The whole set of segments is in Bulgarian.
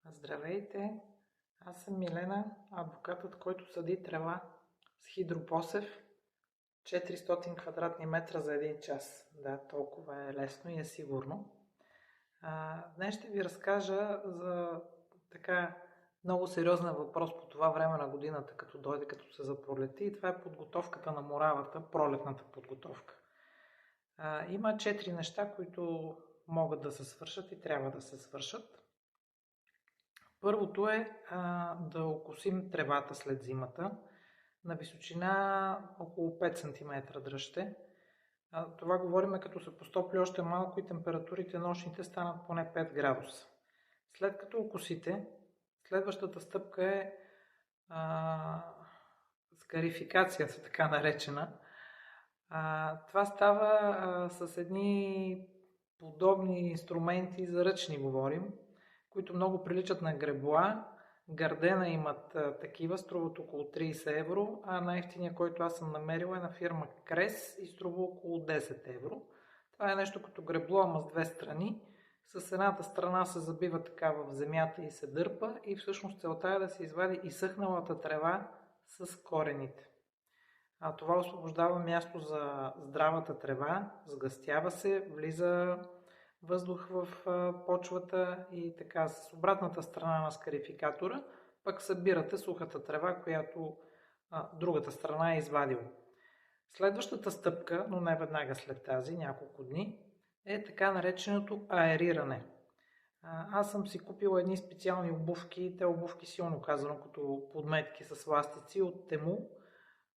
Здравейте! Аз съм Милена, адвокатът, който съди трева с хидропосев 400 квадратни метра за един час. Да, толкова е лесно и е сигурно. Днес ще ви разкажа за така много сериозен въпрос по това време на годината, като дойде, като се запролети, и това е подготовката на моравата, пролетната подготовка. Има 4 неща, които могат да се свършат и трябва да се свършат. Първото е да окосим тревата след зимата на височина около 5 см дръжте. Това говорим като се постопли още малко и температурите нощните станат поне 5 градуса. След като окосите, следващата стъпка е скарификацията, така наречена. Това става с едни подобни инструменти, за ръчни говорим, които много приличат на гребла. Гардена имат такива, струват около 30 евро, а най-евтиният, който аз съм намерил, е на фирма Крес и струва около 10 евро. Това е нещо като гребло, ама с две страни. С едната страна се забива така в земята и се дърпа, и всъщност целта е да се извади изсъхналата трева с корените. Това освобождава място за здравата трева, сгъстява се, влиза въздух в почвата и така с обратната страна на скарификатора пък събирате сухата трева, която другата страна е извадила. Следващата стъпка, но не веднага след тази, няколко дни, е така нареченото аериране. Аз съм си купил едни специални обувки, те обувки силно казано като подметки с ластици от Тему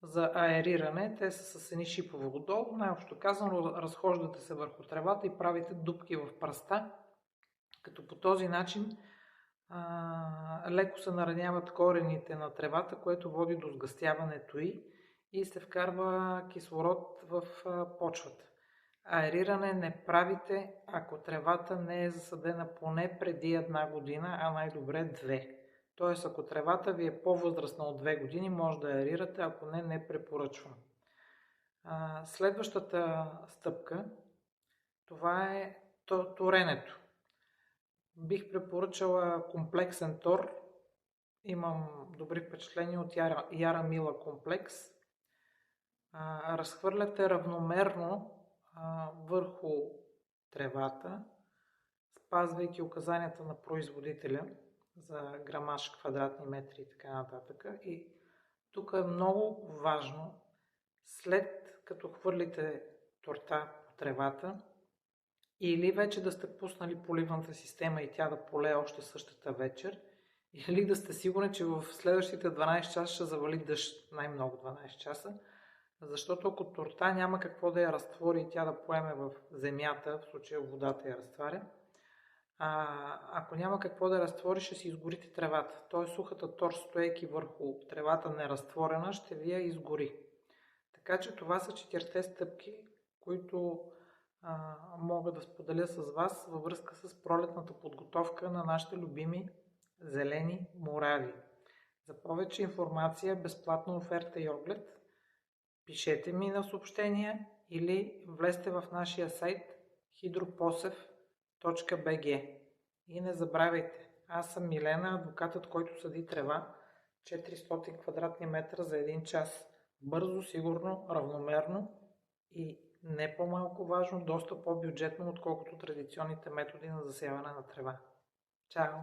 за аериране. Те са с едни шипове отдолу. Най-общо казано, разхождате се върху тревата и правите дупки в пръста, като по този начин леко се нараняват корените на тревата, което води до сгъстяването и се вкарва кислород в почвата. Аериране не правите, ако тревата не е засадена поне преди 1 година, а най-добре 2. Тоест, ако тревата ви е по-възрастна от 2 години, може да аерирате, ако не, не препоръчвам. Следващата стъпка, това е торенето. Бих препоръчала комплексен тор. Имам добри впечатления от Яра Мила комплекс. Разхвърляте равномерно върху тревата, спазвайки указанията на производителя за грамаж, квадратни метри и така нататък. И тук е много важно, след като хвърлите торта по тревата, или вече да сте пуснали поливната система и тя да полее още същата вечер, или да сте сигурни, че в следващите 12 часа ще завали дъжд, най-много 12 часа, защото ако торта няма какво да я разтвори и тя да поеме в земята, в случая водата я разтваря, ако няма какво да разтвори, ще си изгорите тревата. Т.е. сухата тор, стоейки върху тревата неразтворена, ще ви я изгори. Така че това са 4 стъпки, които мога да споделя с вас във връзка с пролетната подготовка на нашите любими зелени морави. За повече информация, безплатна оферта и оглед, пишете ми на съобщения или влезте в нашия сайт hydroposev.bg. И не забравяйте, аз съм Милена, адвокатът, който съди трева 400 квадратни метра за един час. Бързо, сигурно, равномерно и не по-малко важно, доста по-бюджетно, отколкото традиционните методи на засяване на трева. Чао!